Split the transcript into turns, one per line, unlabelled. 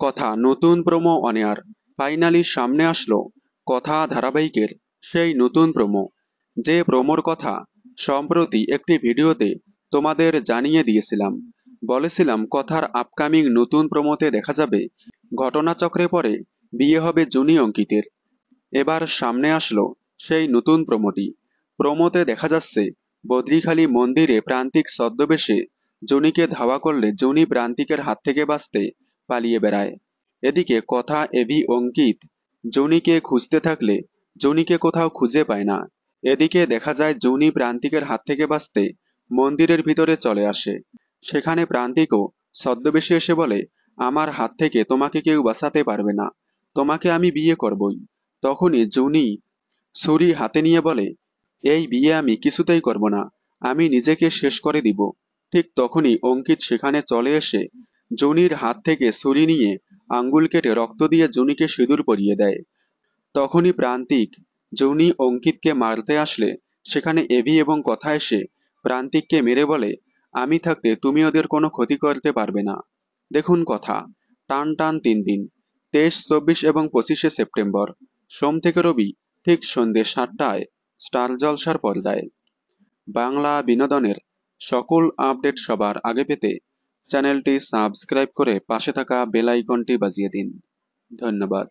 কথা নতুন promo on air finally সামনে আসলো কথা ধারাবাহিকের সেই নতুন প্রোমো, যে প্রোমোর কথা সম্প্রতি একটি ভিডিওতে তোমাদের জানিয়ে দিয়েছিলাম। বলেছিলাম কথার আপকামিং নতুন প্রোমোতে দেখা যাবে ঘটনাচক্রে পরে বিয়ে হবে জুনি অঙ্কিতের। এবার সামনে আসলো সেই নতুন প্রোমোটি। প্রোমোতে দেখা যাচ্ছে বদ্রিখালী মন্দিরে প্রান্তিক ছদ্মবেশে জুনিকে ধাওয়া করলে জুনি প্রান্তিকের হাত থেকে বাঁচতে পালিয়ে বেড়ায়। এদিকে কথা এভি অঙ্কিত জুনিকে খুঁজতে থাকলে জুনিকে কোথাও খুঁজে পায় না। এদিকে দেখা যায় জুনি প্রান্তিকের হাত থেকে বাঁচতে মন্দিরের ভিতরে চলে আসে। সেখানে প্রান্তিকও ছদ্মবেশে এসে বলে, আমার হাত থেকে তোমাকে কেউ বাঁচাতে পারবে না, তোমাকে আমি বিয়ে করবই। তখনই জুনি ছুরি হাতে নিয়ে বলে, এই বিয়ে আমি কিছুতেই করব না, আমি নিজেকে শেষ করে দিব। ঠিক তখনই অঙ্কিত সেখানে চলে এসে জুনির হাত থেকে ছুরি নিয়ে আঙ্গুল কেটে রক্ত দিয়ে জুনিকে সিঁদুর পরিয়ে দেয়। তখনই প্রান্তিক জুনি অঙ্কিতকে মারতে আসলে সেখানে এভি এবং কথা এসে প্রান্তিককে মেরে বলে, আমি থাকতে তুমি ওদের কোনো ক্ষতি করতে পারবে না। দেখুন কথা, টান টান 3 দিন, 23, 24 এবং 25শে সেপ্টেম্বর, সোম থেকে রবি, ঠিক সন্ধ্যে 7টায় স্টার জলসার পর্দায়। বাংলা বিনোদনের সকল আপডেট সবার আগে পেতে চ্যানেলটি সাবস্ক্রাইব করে পাশে থাকা বেল আইকনটি বাজিয়ে দিন। ধন্যবাদ।